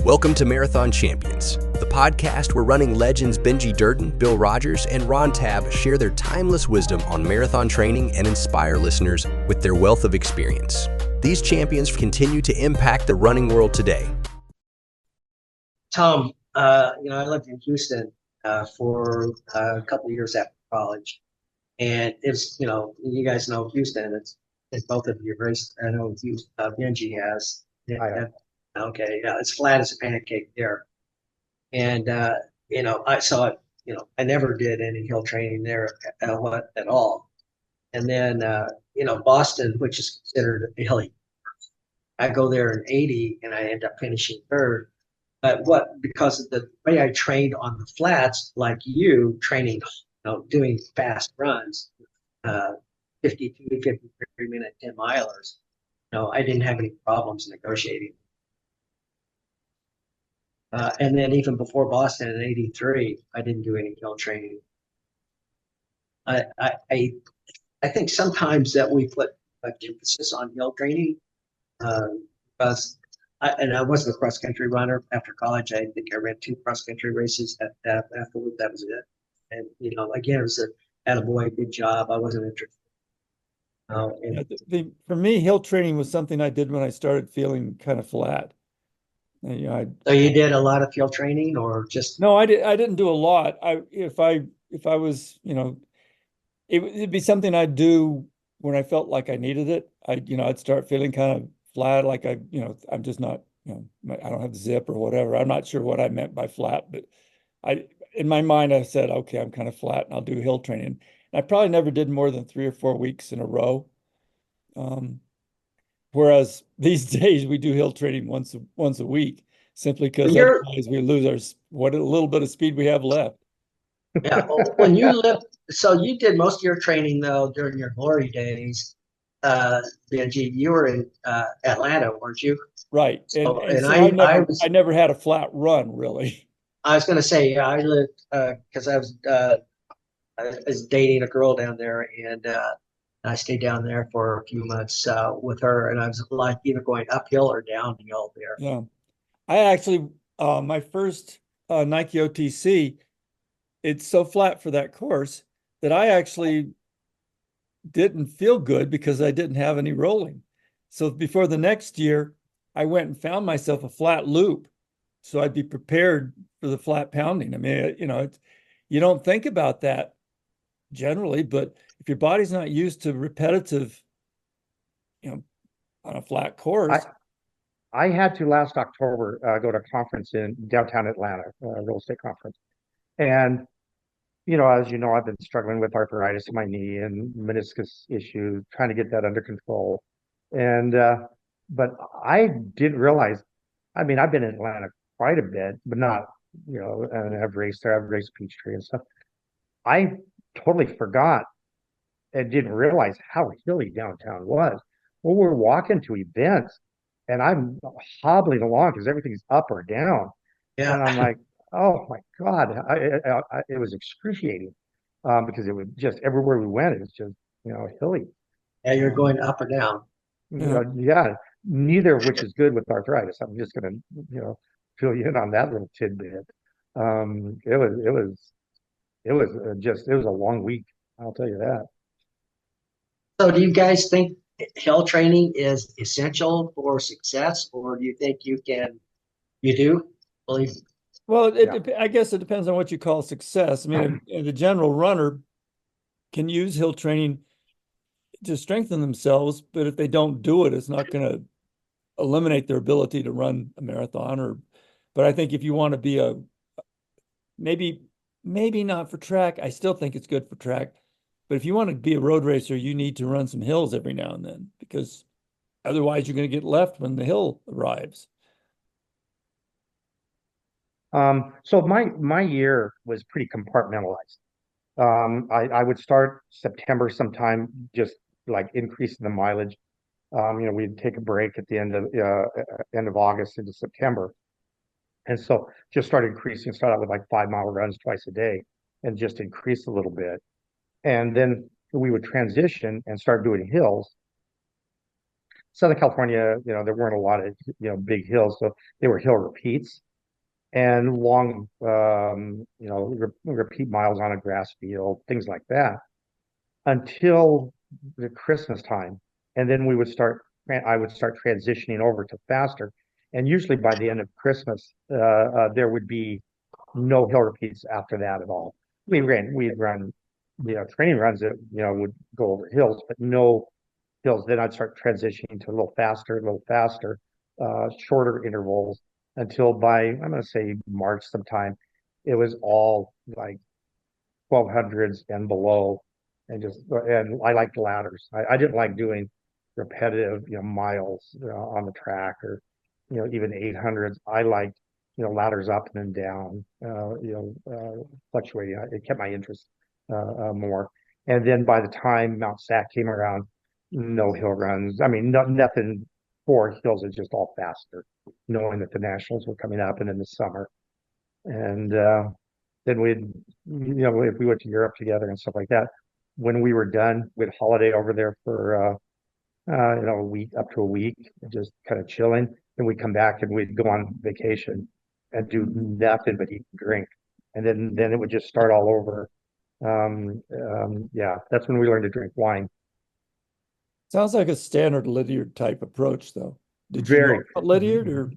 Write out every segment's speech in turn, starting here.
Welcome to Marathon Champions, the podcast where running legends Benji Durden, Bill Rogers, and Ron Tabb share their timeless wisdom on marathon training and inspire listeners with their wealth of experience. These champions continue to impact the running world today. Tom, I lived in Houston for a couple of years after college, and it's you guys know Houston. It's both of you raced. I know Benji has. Okay, yeah, it's flat as a pancake there, and I saw it. I never did any hill training there at all, and then Boston, which is considered a hilly. I go there in 80, and I end up finishing third. But because of the way I trained on the flats, like you training, doing fast runs, 52, 53-minute 10 milers, I didn't have any problems negotiating. And then even before Boston in 83, I didn't do any hill training. I think sometimes that we put emphasis on hill training because I wasn't a cross-country runner after college. I think I ran 2 cross-country races afterward. That was it. And, again, it was a attaboy, good job. I wasn't interested. For me, hill training was something I did when I started feeling kind of flat. So you did a lot of hill training or just? No, I didn't do a lot. If I was, it'd be something I'd do when I felt like I needed it. I'd start feeling kind of flat, like I'm just not, I don't have the zip or whatever. I'm not sure what I meant by flat, but in my mind, I said, okay, I'm kind of flat and I'll do hill training. And I probably never did more than 3 or 4 weeks in a row. Whereas these days we do hill training once a week, simply because otherwise we lose what a little bit of speed we have left. Yeah, so you did most of your training though during your glory days. Benji, you were in Atlanta, weren't you? Right. So, I never had a flat run, really. I was going to say, yeah, I lived because I was dating a girl down there, and I stayed down there for a few months with her, and I was like either going uphill or downhill there. Yeah, I actually my first Nike OTC, it's so flat for that course that I actually didn't feel good because I didn't have any rolling. So before the next year, I went and found myself a flat loop, so I'd be prepared for the flat pounding. I mean, you don't think about that generally, but if your body's not used to repetitive, on a flat course. I had to last October go to a conference in downtown Atlanta, real estate conference. And, as you know, I've been struggling with arthritis in my knee and meniscus issues, trying to get that under control. And, but I didn't realize, I've been in Atlanta quite a bit, but not, and I've raced there, I've raced Peachtree and stuff. I totally forgot and didn't realize how hilly downtown was. Well, we're walking to events and I'm hobbling along because everything's up or down. Yeah. And I'm like, oh my God, it was excruciating because it was just everywhere we went, it was just, hilly. Yeah, you're going up or down. Yeah, neither of which is good with arthritis. I'm just going to, fill you in on that little tidbit. It was a long week. I'll tell you that. So do you guys think hill training is essential for success, or do you think you do believe? Well, I guess it depends on what you call success. I mean, the general runner can use hill training to strengthen themselves, but if they don't do it, it's not going to eliminate their ability to run a marathon. But I think if you want to be maybe not for track, I still think it's good for track. But if you want to be a road racer, you need to run some hills every now and then, because otherwise you're going to get left when the hill arrives. So my year was pretty compartmentalized. I would start September sometime, just like increasing the mileage. We'd take a break at the end of August into September. And so just start out with like 5-mile runs twice a day and just increase a little bit. And then we would transition and start doing hills Southern California, there weren't a lot of, big hills, so they were hill repeats and long, repeat miles on a grass field, things like that, until the Christmas time. And then I would start transitioning over to faster. And usually by the end of Christmas, there would be no hill repeats after that at all. We'd run, training runs that, would go over hills, but no hills. Then I'd start transitioning to a little faster, shorter intervals until I'm going to say March sometime, it was all like 1200s and below. And I liked ladders. I didn't like doing repetitive, miles on the track or, even 800s. I liked, ladders up and down, fluctuating. It kept my interest more. And then by the time Mount Sac came around, no hill runs. I mean, nothing for hills. It's just all faster, knowing that the nationals were coming up and in the summer. And then if we went to Europe together and stuff like that, when we were done, we'd holiday over there for a week, up to a week, just kind of chilling. Then we'd come back and we'd go on vacation and do nothing but eat and drink. And then it would just start all over. Yeah, that's when we learned to drink wine. Sounds like a standard Lydiard type approach, though. Did you Very, know about Lydiard or?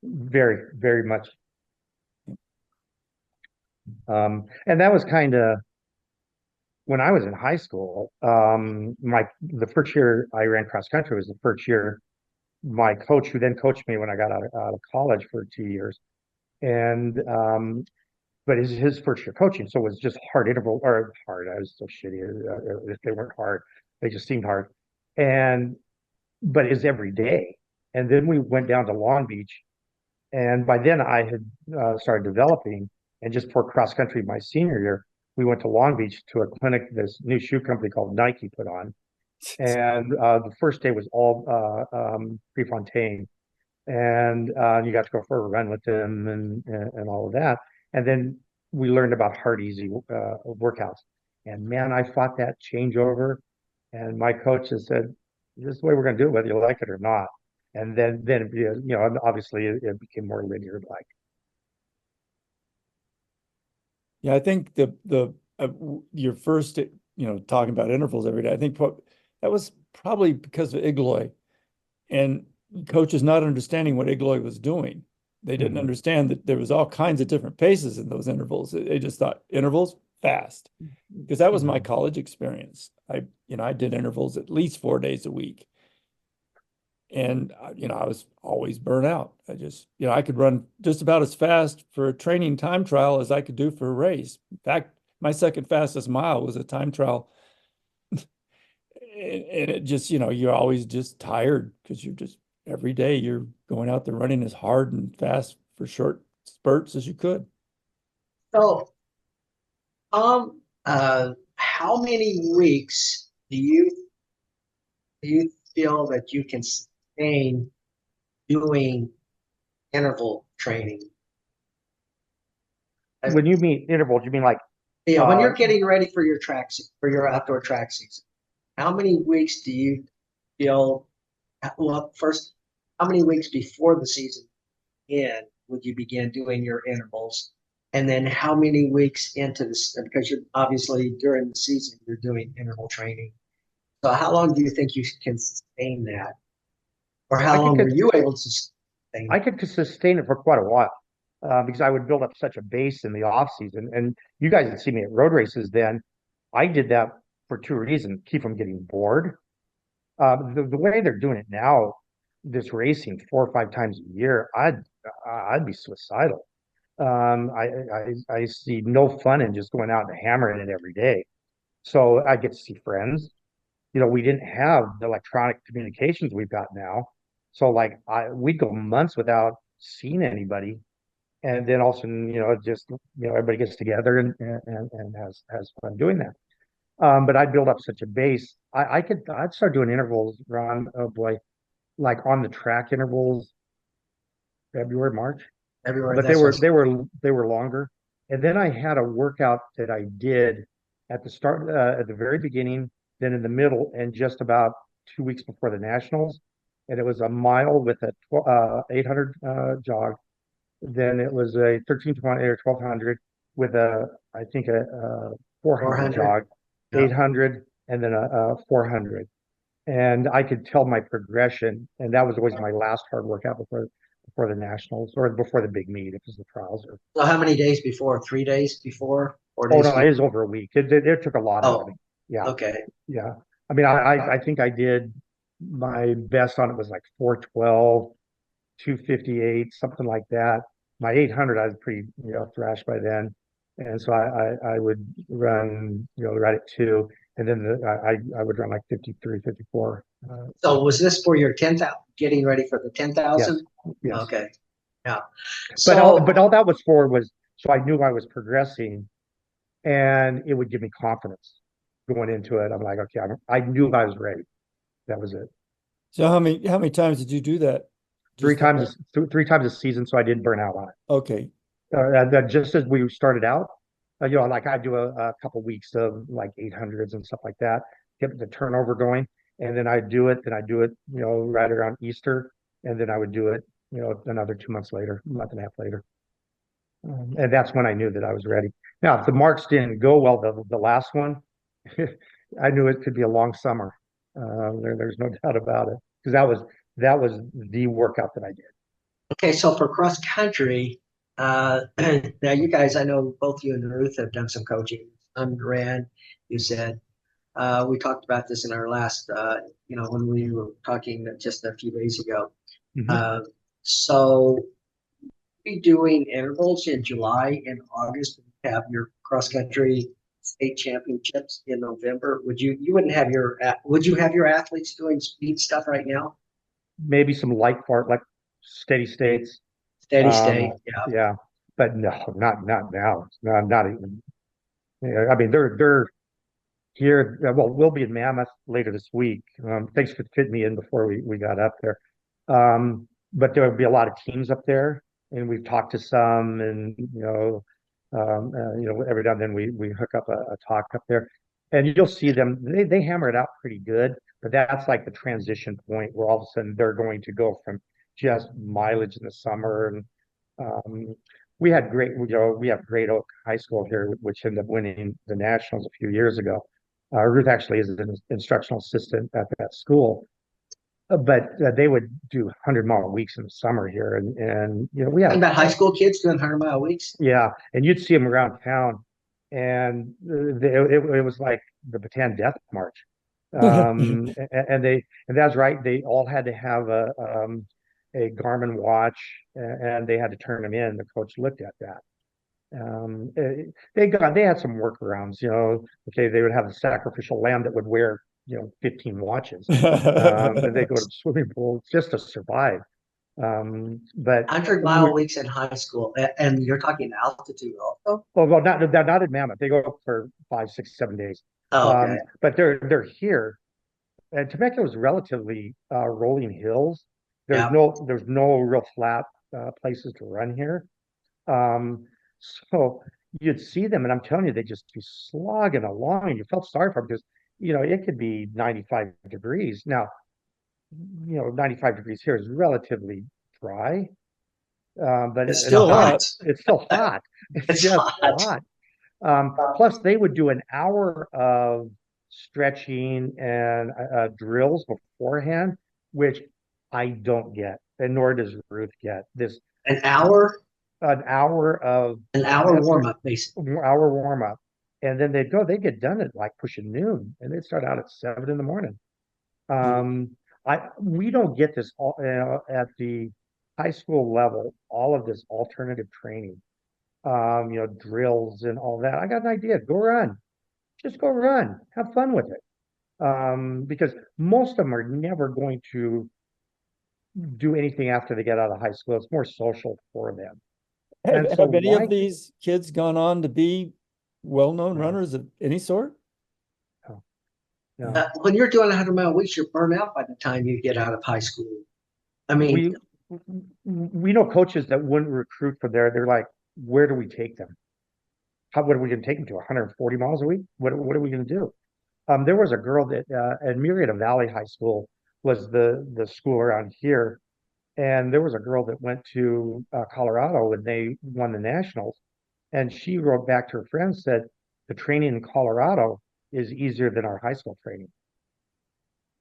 very, very much. And that was kind of when I was in high school. The first year I ran cross country was the first year my coach, who then coached me when I got out of college for 2 years, and but his first year coaching, so it was just hard interval or hard. I was so shitty. If they weren't hard, they just seemed hard. But it was every day. And then we went down to Long Beach, and by then I had started developing. And just for cross country my senior year, we went to Long Beach to a clinic this new shoe company called Nike put on. And the first day was all Prefontaine, and you got to go for a run with them and all of that. And then we learned about hard, easy workouts. And man, I fought that changeover. And my coach has said, "This is the way we're going to do it, whether you like it or not." And then obviously it became more linear like. Yeah, I think your first, talking about intervals every day, I think that was probably because of Igloy and coaches not understanding what Igloy was doing. They didn't understand that there was all kinds of different paces in those intervals. They just thought intervals fast, because that was my college experience. I did intervals at least 4 days a week. And, I was always burnt out. I could run just about as fast for a training time trial as I could do for a race. In fact, my second fastest mile was a time trial. And it just, you're always just tired because every day you're going out there running as hard and fast for short spurts as you could. So, how many weeks do you feel that you can sustain doing interval training? When you mean interval, do you mean like when you're getting ready for your outdoor track season? How many weeks do you feel? Well, first, how many weeks before the season would you begin doing your intervals? And then how many weeks into this, because you're obviously during the season, you're doing interval training. So how long do you think you can sustain that? Or how long were you able to sustain I could sustain it for quite a while because I would build up such a base in the off season. And you guys had seen me at road races then. I did that for two reasons: keep from getting bored. The way they're doing it now, this racing 4 or 5 times a year, I'd be suicidal. I see no fun in just going out and hammering it every day. So I get to see friends. We didn't have the electronic communications we've got now. So like we'd go months without seeing anybody. And then all of a sudden, everybody gets together and has fun doing that. But I'd build up such a base. I'd start doing intervals, Ron, oh boy, like on the track intervals, February, March. February? But they were longer. And then I had a workout that I did at the start, at the very beginning, then in the middle, and just about 2 weeks before the nationals. and it was a mile with a 800 jog. Then it was a 1320 or 1200 with I think a 400 400. jog, Yeah. 800, and then a 400. And I could tell my progression, and that was always my last hard workout before the nationals or before the big meet, if it was the trials. So how many days before? 3 days before? Four Oh days no, it before? is over a week. It took a lot out of Oh, me. Yeah, okay. yeah. I mean, I think I did my best on it was like 412, 258, something like that. My 800, I was pretty, thrashed by then. And so I would run, right at two. And then I would run like 53, 54. So was this for your 10,000, getting ready for the Yes, 10,000? yes. Okay. Yeah. But all, So, but all that was for was so I knew I was progressing and it would give me confidence going into it. I'm like, okay, I knew I was ready. That was it. So how many times did you do that? Three Just times, three times a season, so I didn't burn out on it. okay. That just as we started out, like I do a couple weeks of like 800s and stuff like that, get the turnover going, and then then I do it, right around Easter, and then I would do it, another 2 months later, a month and a half later, and that's when I knew that I was ready. Now, if the marks didn't go well, the last one, I knew it could be a long summer. There's no doubt about it because that was the workout that I did. okay, so for cross country, now you guys, I know both you and Ruth have done some coaching. Ran, you said. We talked about this in our last, when we were talking just a few days ago. Mhm. Uh, so be doing intervals in July and August. Have your cross country state championships in November. You wouldn't have would you have your athletes doing speed stuff right now? Maybe some light part, like steady states. Steady state. Um, Yeah. yeah, but no, not now. Not even. I mean, they're here. Well, we'll be in Mammoth later this week. Thanks for fitting me in before we got up there. But there will be a lot of teams up there, and we've talked to some, and every now and then we hook up a talk up there, and you'll see them. They hammer it out pretty good, but that's like the transition point where all of a sudden they're going to go from just mileage in the summer and we had we have Great Oak High School here, which ended up winning the nationals a few years ago. Ruth actually is an instructional assistant at that school, but they would do 100-mile weeks in the summer here, and we Talking have about high school kids doing 100-mile weeks. yeah, and you'd see them around town, and it was like the Bataan Death March, and that's right. They all had to have a Garmin watch, and they had to turn them in. The coach looked at that. They had some workarounds, okay, they would have a sacrificial lamb that would wear 15 watches, and they go to the swimming pool just to survive. But 100-mile weeks in high school, and you're talking altitude also. well, not in Mammoth. They go up for 5, 6, 7 days. Oh, okay. But they're here, and Temecula is relatively rolling hills. Yeah. There's no real flat places to run here. Um, so you'd see them, and I'm telling you, they just be slogging along, and you felt sorry for them because it could be 95 degrees. Now, 95 degrees here is relatively dry, but It's it's still hot. hot. It's still hot. It's It's just hot. hot. Plus, they would do an hour of stretching and drills beforehand, which I don't get, and nor does Ruth get this An hour, an hour of an hour warm up, basically. hour warm up, and then they get done at like pushing noon, and they'd start out at 7 in the morning. We don't get this all at the high school level, all of this alternative training, drills and all that. I got an idea. Go run, just go run, have fun with it. Because most of them are never going to do anything after they get out of high school. It's more social for them. And so Have any why? of these kids gone on to be well-known runners of any sort? No, no. When you're doing 100-mile weeks, you're burned out by the time you get out of high school. I mean, We know coaches that wouldn't recruit for there. They're like, where do we take them? What are we going to take them to? 140 miles a week? What are we going to do? There was a girl that at Murrieta Valley High School was the school around here. And there was a girl that went to Colorado and they won the nationals. And she wrote back to her friends, said, the training in Colorado is easier than our high school training.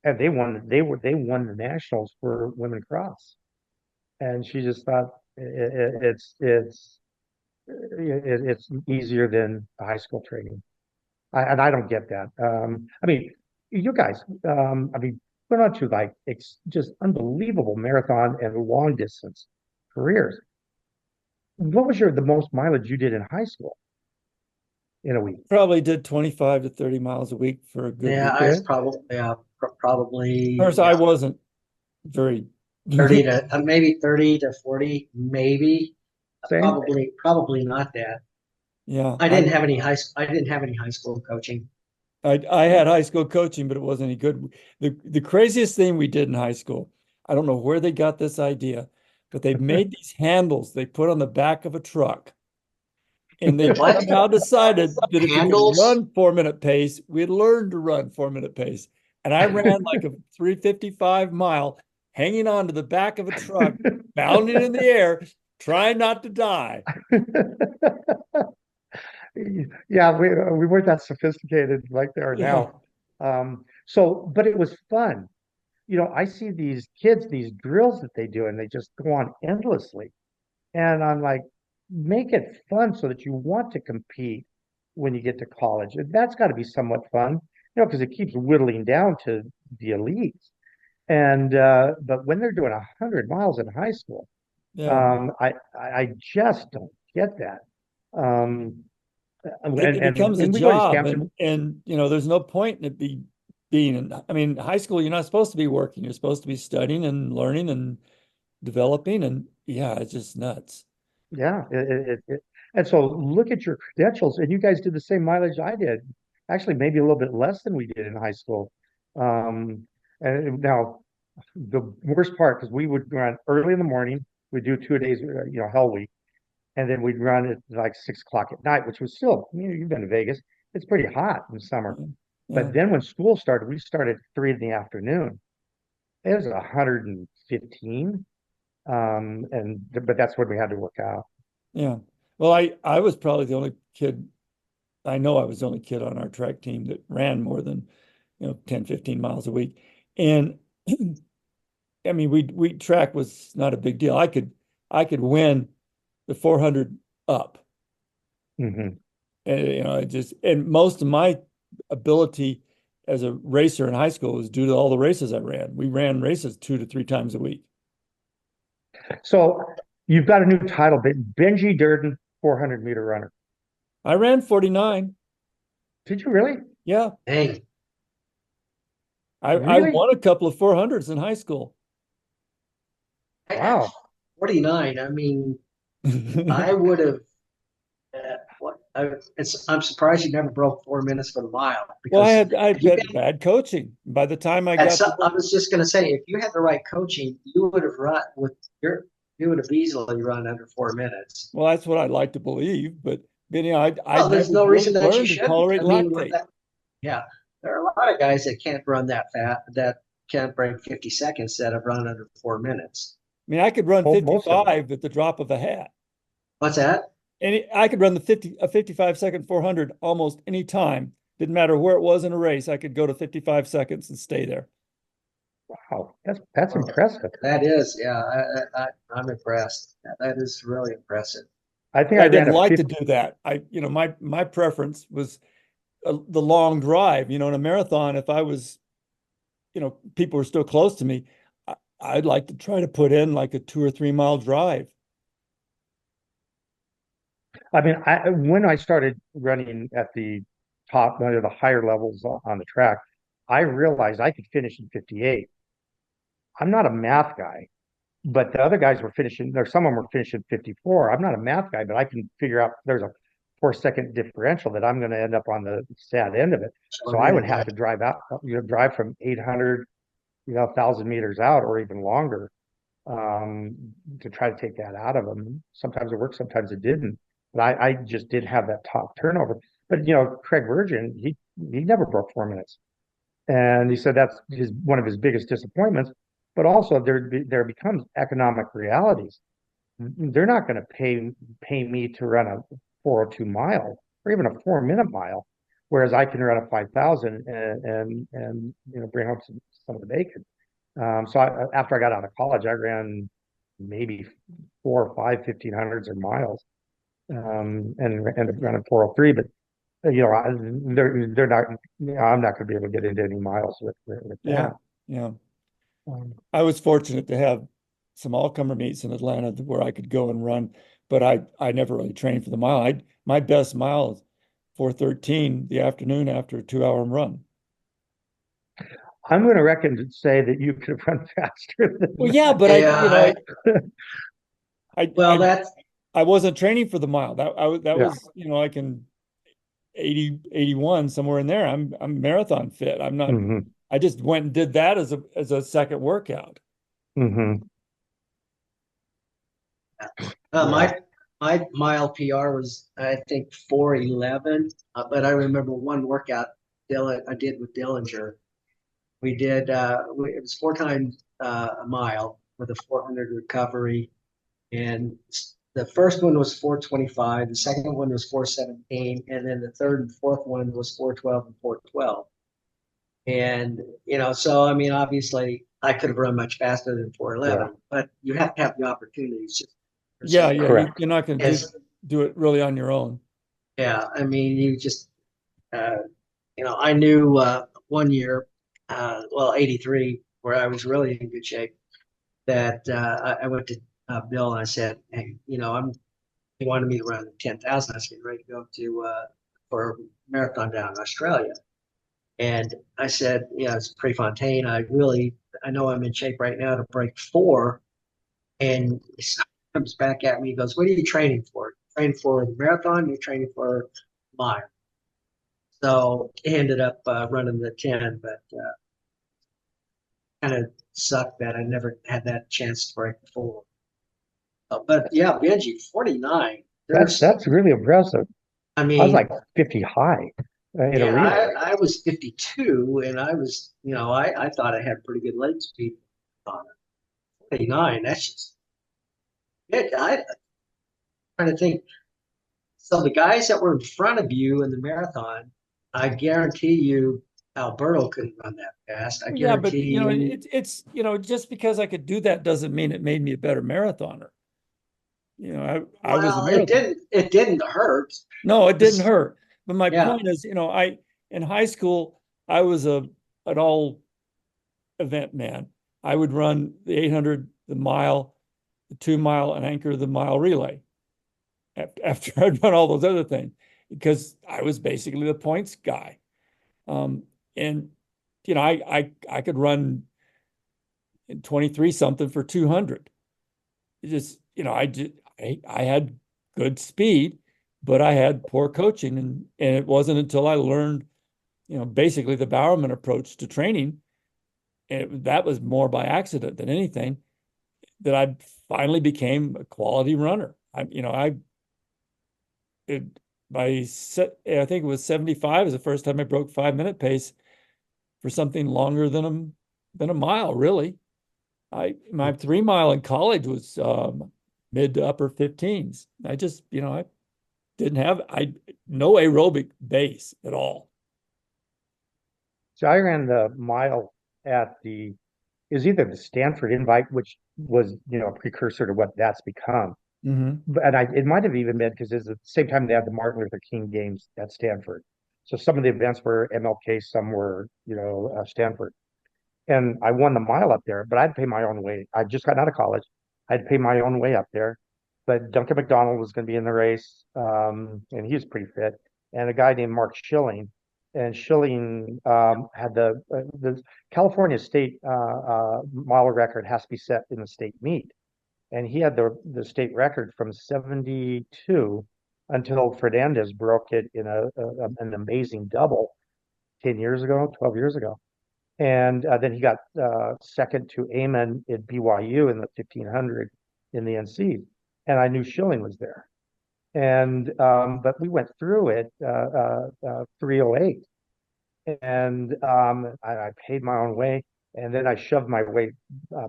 And they won the nationals for women cross. And she just thought it's easier than the high school training. And I don't get that. I mean, you guys, I mean, went on to like just unbelievable marathon and long distance careers. What was the most mileage you did in high school in a week? Probably did 25 to 30 miles a week for a good Yeah, week. I was probably Of course, I wasn't very 30 to maybe 30 to 40, maybe. Same. Probably not that. yeah. I didn't have any high school coaching. I had high school coaching, but it wasn't any good. The craziest thing we did in high school, I don't know where they got this idea, but they made these handles they put on the back of a truck. And they What? somehow decided that if we could Handles? run 4-minute pace, we'd learn to run 4-minute pace. And I ran like a 355 mile hanging on to the back of a truck, bounding in the air, trying not to die. Yeah, we weren't that sophisticated like they are Yeah. now. But it was fun. You know, I see these kids, these drills that they do, and they just go on endlessly. And I'm like, make it fun so that you want to compete when you get to college. And that's got to be somewhat fun, because it keeps whittling down to the elites. And but when they're doing 100 miles in high school, Yeah. I just don't get that. Um, It becomes a and we go to these job, camps, and there's no point in it being in, I mean, high school, you're not supposed to be working. You're supposed to be studying and learning and developing, and yeah, it's just nuts. yeah. And so look at your credentials, and you guys did the same mileage I did. Actually, maybe a little bit less than we did in high school. And now the worst part, because we would run early in the morning, we'd do 2 days, hell week, and then we'd run at like 6 o'clock at night, which was still, you've been to Vegas, it's pretty hot in summer. Yeah. But then when school started, we started at 3 in the afternoon. It was 115. But that's what we had to work out. Yeah. Well, I was probably the only kid, I know I was the only kid on our track team that ran more than, 10, 15 miles a week. And I mean, we track was not a big deal. I could win the 400 up. Hmm. And and most of my ability as a racer in high school was due to all the races I ran. We ran races 2 to 3 times a week. So you've got a new title, Benji Durden, 400-meter runner. I ran 49. Did you really? Yeah. Dang. I Really? won a couple of 400s in high school. Wow. 49. I mean, I would have. I'm surprised you never broke 4 minutes for the mile. Well, I Because had bad coaching. By the time I got I was just going to say, if you had the right coaching, you would have run you would have easily run under 4 minutes. well, that's what I'd like to believe, but I There's never no reason really that you learned to shouldn't. tolerate I mean, lactate. yeah, there are a lot of guys that can't run that fast, that can't break 50 seconds that have run under 4 minutes. I mean, I could run Most of them. 55 at the drop of a hat. What's that? And I could run a 55-second 400 almost any time. Didn't matter where it was in a race. I could go to 55 seconds and stay there. Wow. That's impressive. That is, yeah, I'm impressed. That is really impressive. I think I I ran didn't a like to 50. do that. My preference was the long drive. In a marathon, if I was, people were still close to me, I'd like to try to put in like a 2 or 3 mile drive. I mean, when I started running at the top, one of the higher levels on the track, I realized I could finish in 58. I'm not a math guy, but the other guys were finishing, some of them were finishing 54. I'm not a math guy, but I can figure out there's a 4 second differential that I'm going to end up on the sad end of it. So I would have to drive out, drive from 800, 1,000 meters out or even longer to try to take that out of them. Sometimes it worked, sometimes it didn't. But I just did have that top turnover. But Craig Virgin, he never broke 4 minutes. And he said that's one of his biggest disappointments. But also there becomes economic realities. They're not going to pay me to run a 402 mile or even a 4 minute mile, whereas I can run a 5,000 and bring home some of the bacon. So after I got out of college, I ran maybe 4 or 5 1500s or miles, and ended up running 403. But they're not. I'm not going to be able to get into any miles with Yeah. that. Yeah. Um, I was fortunate to have some all-comer meets in Atlanta where I could go and run, but I never really trained for the mile. My best mile is 4:13 the afternoon after a 2 hour run. I'm going to reckon to say that you could have run faster than Well, yeah, but Yeah, I well, that's I wasn't training for the mile. That yeah. was, I can 80, 81, somewhere in there. I'm marathon fit. I'm not, Hmm. I just went and did that as a second workout. Hmm. Yeah. my mile PR was I think 4:11. But I remember one workout Dylan I did with Dillinger. We did it was 4 times a mile with a 400 recovery, and the first one was 4:25, the second one was 4:17, and then the third and fourth one was 4:12 and 4:12. And so I mean, obviously, I could have run much faster than Yeah. 4:11, but you have to have the opportunities. Just for Yeah, some, yeah, Correct. you're not going to as do it really on your own. yeah, I mean, you just uh, I knew one year, well, 83, where I was really in good shape. That I went to Bill and I said, hey, he wanted me to run 10,000. I was getting ready to go to for a marathon down in Australia. And I said, it's Prefontaine. I know I'm in shape right now to break 4. And he comes back at me. He goes, "What are you training for? Training for the marathon? You're training for a mile." So he ended up running the 10, but kind of sucked that I never had that chance to break the 4. But yeah, Benji, 49. That's really impressive. I I was mean, like 50 high in a yeah, relay. I was 52, and I was, I thought I had pretty good leg speed on it. 49, that's just it. I'm trying to think. So the guys that were in front of you in the marathon, I guarantee you, Alberto couldn't run that fast. I Yeah, but guarantee you. it's just because I could do that doesn't mean it made me a better marathoner. I was a Well, it marathon. didn't. It didn't hurt. No, it didn't hurt. But my Yeah. point is, I in high school I was an all event man. I would run the 800, the mile, the 2 mile, and anchor the mile relay after I'd run all those other things because I was basically the points guy. And I could run 23 something for 200. It just, I had good speed, but I had poor coaching. And it wasn't until I learned, basically the Bowerman approach to training, and that was more by accident than anything, that I finally became a quality runner. It, I think it was 75 is the first time I broke 5 minute pace for something longer than a mile, really. My 3 mile in college was mid to upper 15s. I didn't have no aerobic base at all. So I ran the mile at is either the Stanford Invite, which was, a precursor to what that's become. Mm-hmm. And it might have even been because it's at the same time they had the Martin Luther King Games at Stanford. So some of the events were MLK, some were, Stanford. And I won the mile up there, but I had to pay my own way. I just got out of college. I had to pay my own way up there. But Duncan McDonald was going to be in the race, and he was pretty fit. And a guy named Mark Schilling, and Schilling had the California state mile record has to be set in the state meet, and he had the state record from 72 until Fernandez broke it in an amazing double 10 years ago, 12 years ago. And then he got second to Amon at BYU in the 1500 in the NC. And I knew Schilling was there. And but we went through it 308. and I paid my own way, and then I shoved my way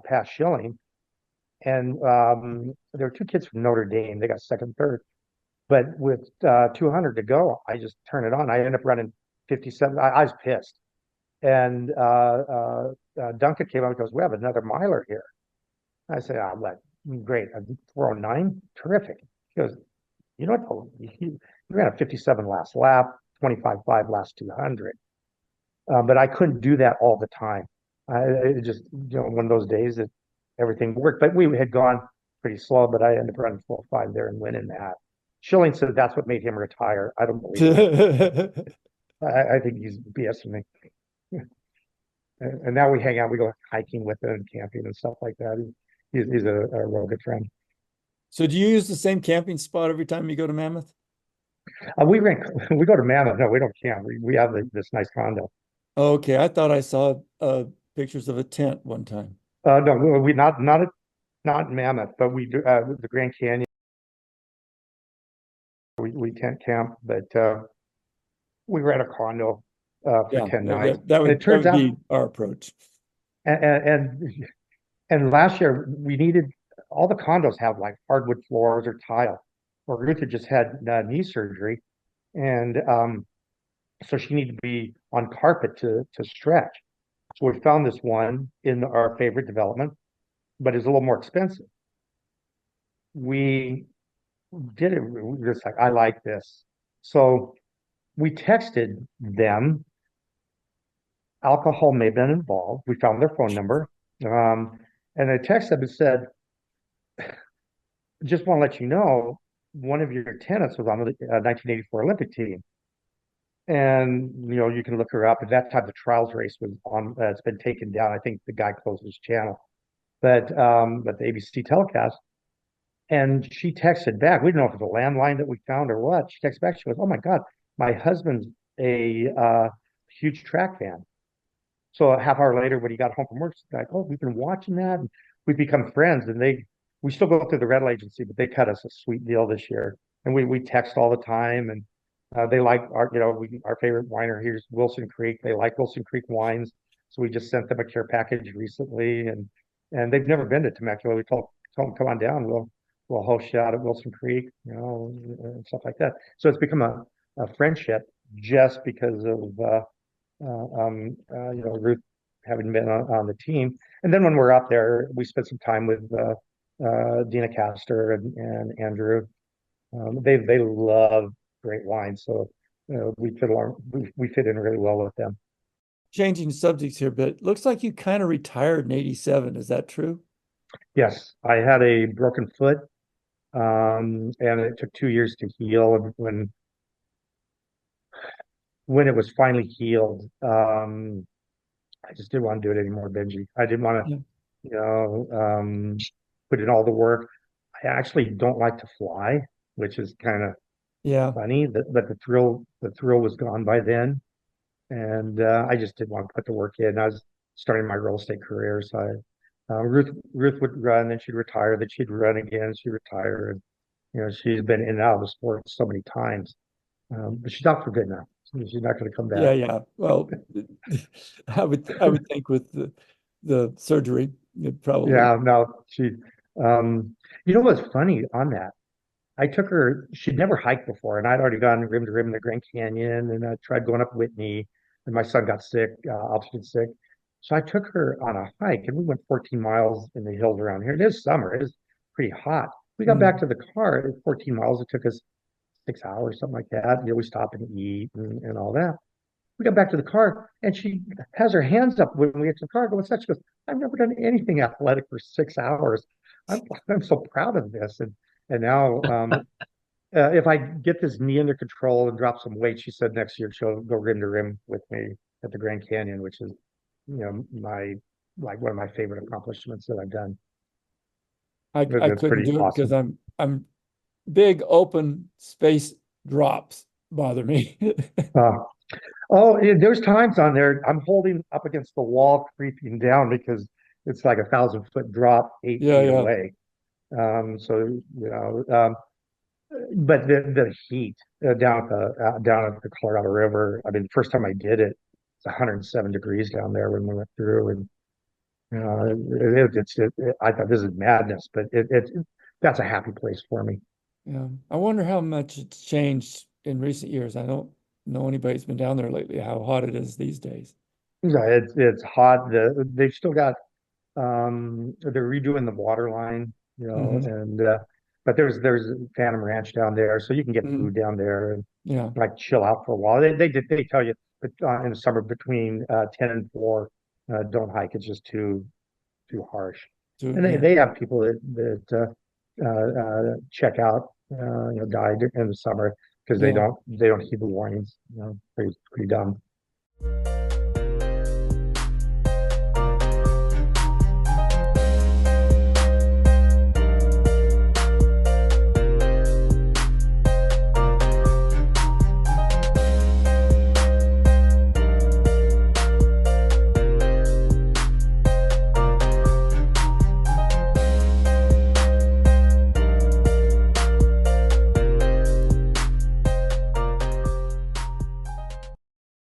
past Schilling, and there were two kids from Notre Dame. They got second, third, but with 200 to go, I just turned it on. I ended up running 57. I was pissed, and Duncan came up and goes, "We have another miler here." I said, "Ah, what? Great, 409, terrific." He goes, "You know what? You ran a 57 last lap, 25.5 last 200." But I couldn't do that all the time. It just, one of those days that everything worked. But we had gone pretty slow, but I ended up running 4.5 there and winning that. Schilling said that's what made him retire. I don't believe it. I think he's BSing me. And now we hang out, we go hiking with him and camping and stuff like that. He's a real good friend. So do you use the same camping spot every time you go to Mammoth? We go to Mammoth. No, we don't camp. We have this nice condo. Okay, I thought I saw pictures of a tent one time. No, we not Mammoth, but we do the Grand Canyon. We tent camp, but we rent a condo for Yeah, 10 nights. that And it turns would out, be our approach. and last year we needed all the condos have like hardwood floors or tile. Well, Ruth had just had knee surgery, and so she needed to be on carpet to stretch. So we found this one in our favorite development, but it's a little more expensive. We did it. We were just like, I like this. So we texted them. Alcohol may have been involved. We found their phone number. And I texted them and said, just want to let you know, one of your tenants was on the 1984 Olympic team. And, you can look her up. At that time, the trials race was on, it's been taken down. I think the guy closed his channel. But the ABC telecast, and she texted back. We didn't know if it was a landline that we found or what. She texted back. She goes, "Oh my God, my husband's a huge track fan." So a half hour later, when he got home from work, she's like, "Oh, we've been watching that. And we've become friends." And we still go through the rental agency, but they cut us a sweet deal this year. And we text all the time, and they like our favorite winer here is Wilson Creek. They like Wilson Creek wines, so we just sent them a care package recently, and they've never been to Temecula. We told them, "Come on down. We'll host you out at Wilson Creek, and stuff like that." So it's become a friendship just because of Ruth having been on the team. And then when we're up there, we spent some time with Dina Castor and Andrew. They love great wine, so we fit in really well with them. Changing subjects here a bit. Looks like you kind of retired in '87. Is that true? Yes, I had a broken foot, and it took 2 years to heal. And when it was finally healed, I just didn't want to do it anymore, Benji. I didn't want to, put in all the work. I actually don't like to fly, which is kind of funny. But the thrill was gone by then, and I just didn't want to put the work in. I was starting my real estate career, so Ruth would run, then she'd retire, then she'd run again, she'd retire, and she's been in and out of the sport so many times, but she's out for good now. She's not going to come back. Yeah. Well, I would think with the surgery, it probably. Yeah, no, what's funny on that? I took her. She'd never hiked before, and I'd already gone rim to rim in the Grand Canyon, and I tried going up Whitney, and my son got sick, altitude sick. So I took her on a hike, and we went 14 miles in the hills around here. It is summer; it is pretty hot. We got back to the car at 14 miles. It took us 6 hours, something like that. We stopped and eat and all that. We got back to the car, and she has her hands up when we get to the car. I go, "What's that?" She goes, "I've never done anything athletic for 6 hours. I'm so proud of this." And now, if I get this knee under control and drop some weight, she said next year she'll go rim to rim with me at the Grand Canyon, which is, my one of my favorite accomplishments that I've done. I couldn't do it because I'm big open space drops bother me. There's times on there I'm holding up against the wall, creeping down because it's like 1,000-foot drop, 8 feet away. But the heat down at the Colorado River. I mean, the first time I did it, it's 107 degrees down there when we went through, and I thought this is madness, but that's a happy place for me. Yeah. I wonder how much it's changed in recent years. I don't know anybody who's been down there lately, how hot it is these days. Yeah, it's hot. They've still got they're redoing the water line, Hmm. and but there's Phantom Ranch down there, so you can get Hmm. food down there and Yeah. like chill out for a while. They tell you, but in the summer between 10 and 4, don't hike. It's just too harsh. So, And they yeah. they have people that check out, guide in the summer because Yeah. they don't heed the warnings. Pretty dumb.